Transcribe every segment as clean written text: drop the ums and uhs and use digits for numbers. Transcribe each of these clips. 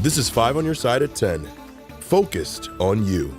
This is 5 on your side at 10. Focused on you.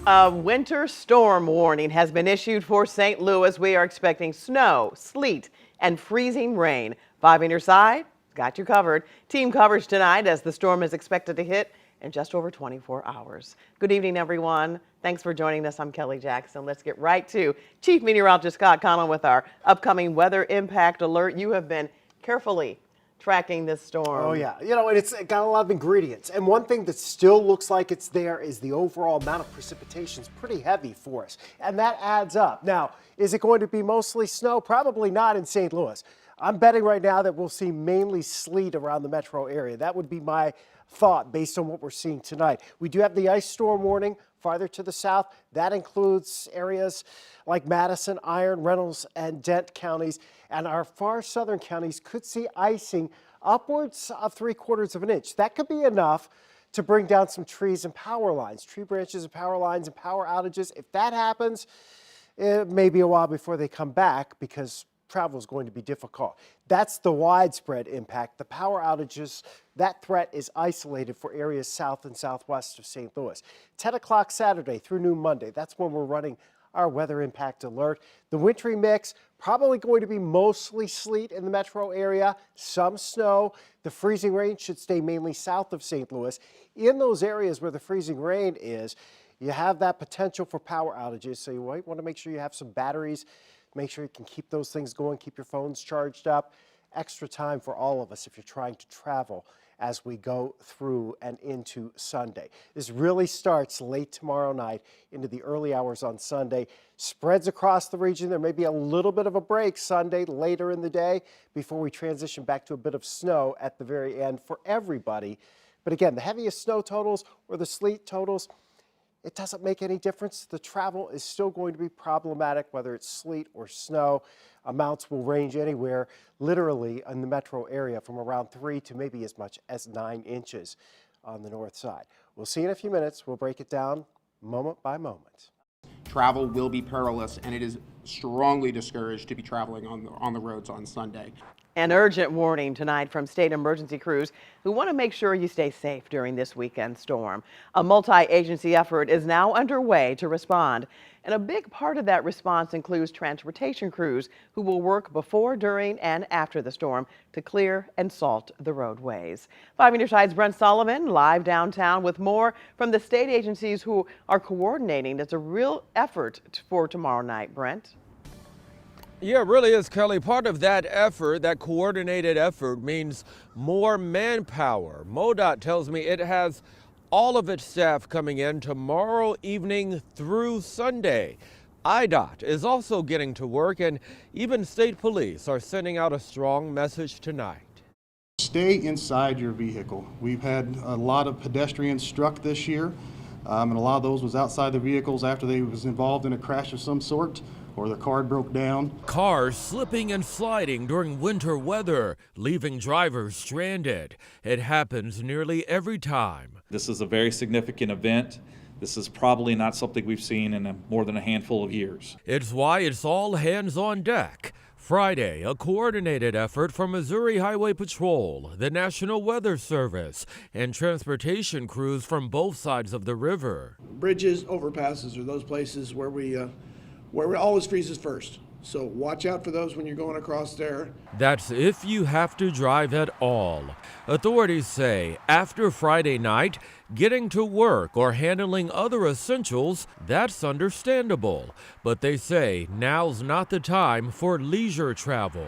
A winter storm warning has been issued for St. Louis. We are expecting snow, sleet, and freezing rain. 5 on your side, got you covered. Team coverage tonight as the storm is expected to hit in just over 24 hours. Good evening, everyone. Thanks for joining us. I'm Kelly Jackson. Let's get right to Chief Meteorologist Scott Connell with our upcoming weather impact alert. You have been carefully tracking this storm. Oh yeah, and it's got a lot of ingredients. And one thing that still looks like it's there is the overall amount of precipitation is pretty heavy for us. And that adds up. Now, is it going to be mostly snow? Probably not in St. Louis. I'm betting right now that we'll see mainly sleet around the metro area. That would be my thought based on what we're seeing tonight. We do have the ice storm warning farther to the south. That includes areas like Madison, Iron, Reynolds, and Dent counties. And our far southern counties could see icing upwards of 3/4 of an inch. That could be enough to bring down some trees and power lines, tree branches and power lines and power outages. If that happens, it may be a while before they come back because travel is going to be difficult. That's the widespread impact. The power outages, that threat is isolated for areas south and southwest of St. Louis. 10 o'clock Saturday through noon Monday, that's when we're running our weather impact alert. The wintry mix, probably going to be mostly sleet in the metro area, some snow. The freezing rain should stay mainly south of St. Louis. In those areas where the freezing rain is, you have that potential for power outages, so you might want to make sure you have some batteries. Make sure you can keep those things going, keep your phones charged up. Extra time for all of us if you're trying to travel as we go through and into Sunday. This really starts late tomorrow night into the early hours on Sunday. Spreads across the region. There may be a little bit of a break Sunday later in the day before we transition back to a bit of snow at the very end for everybody. But again, the heaviest snow totals or the sleet totals, it doesn't make any difference. The travel is still going to be problematic, whether it's sleet or snow. Amounts will range anywhere, literally, in the metro area from around 3 to maybe as much as 9 inches on the north side. We'll see in a few minutes. We'll break it down moment by moment. Travel will be perilous, and it is strongly discouraged to be traveling on the roads on Sunday. An urgent warning tonight from state emergency crews who want to make sure you stay safe during this weekend storm. A multi-agency effort is now underway to respond. And a big part of that response includes transportation crews who will work before, during, and after the storm to clear and salt the roadways. 5 on your side's Brent Sullivan live downtown with more from the state agencies who are coordinating. It's a real effort for tomorrow night, Brent. Yeah, it really is, Kelly. Part of that effort, that coordinated effort, means more manpower. MoDOT tells me it has all of its staff coming in tomorrow evening through Sunday. IDOT is also getting to work, and even state police are sending out a strong message tonight. Stay inside your vehicle. We've had a lot of pedestrians struck this year, and a lot of those was outside the vehicles after they was involved in a crash of some sort, or their car broke down. Cars slipping and sliding during winter weather, leaving drivers stranded. It happens nearly every time. This is a very significant event. This is probably not something we've seen in more than a handful of years. It's why it's all hands on deck. Friday, a coordinated effort from Missouri Highway Patrol, the National Weather Service, and transportation crews from both sides of the river. Bridges, overpasses are those places where it always freezes first. So watch out for those when you're going across there. That's if you have to drive at all. Authorities say after Friday night, getting to work or handling other essentials, that's understandable. But they say now's not the time for leisure travel.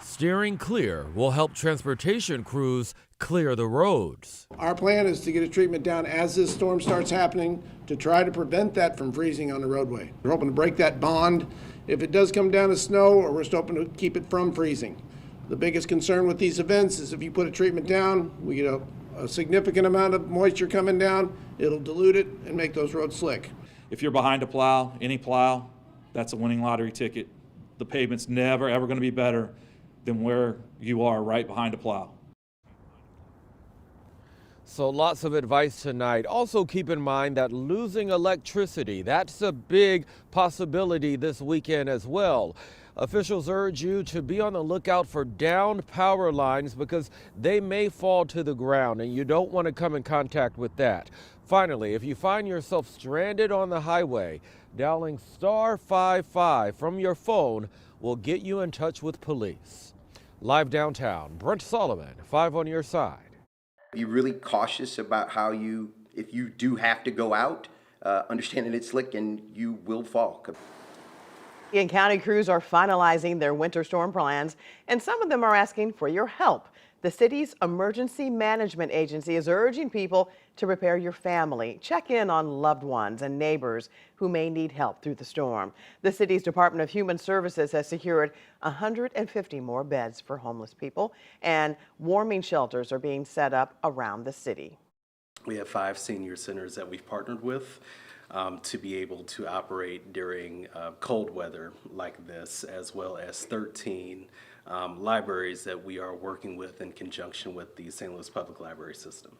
Steering clear will help transportation crews clear the roads. Our plan is to get a treatment down as this storm starts happening to try to prevent that from freezing on the roadway. We're hoping to break that bond if it does come down to snow, or we're just hoping to keep it from freezing. The biggest concern with these events is if you put a treatment down, we get a significant amount of moisture coming down, it'll dilute it and make those roads slick. If you're behind a plow, any plow, that's a winning lottery ticket. The pavement's never ever going to be better than where you are right behind a plow. So lots of advice tonight. Also keep in mind that losing electricity, that's a big possibility this weekend as well. Officials urge you to be on the lookout for downed power lines because they may fall to the ground and you don't want to come in contact with that. Finally, if you find yourself stranded on the highway, dialing *55 from your phone will get you in touch with police. Live downtown, Brent Solomon, 5 on your side. Be really cautious about if you do have to go out, understanding it's slick and you will fall. And county crews are finalizing their winter storm plans, and some of them are asking for your help. The city's emergency management agency is urging people to prepare your family, check in on loved ones and neighbors who may need help through the storm. The city's Department of Human Services has secured 150 more beds for homeless people, and warming shelters are being set up around the city. We have 5 senior centers that we've partnered with to be able to operate during cold weather like this, as well as 13 libraries that we are working with in conjunction with the St. Louis Public Library System.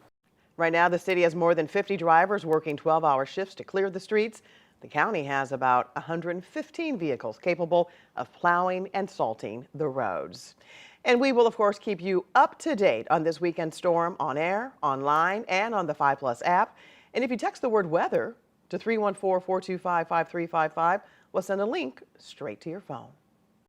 Right now, the city has more than 50 drivers working 12-hour shifts to clear the streets. The county has about 115 vehicles capable of plowing and salting the roads. And we will, of course, keep you up to date on this weekend storm on air, online, and on the 5+ app. And if you text the word weather to 314-425-5355, we'll send a link straight to your phone.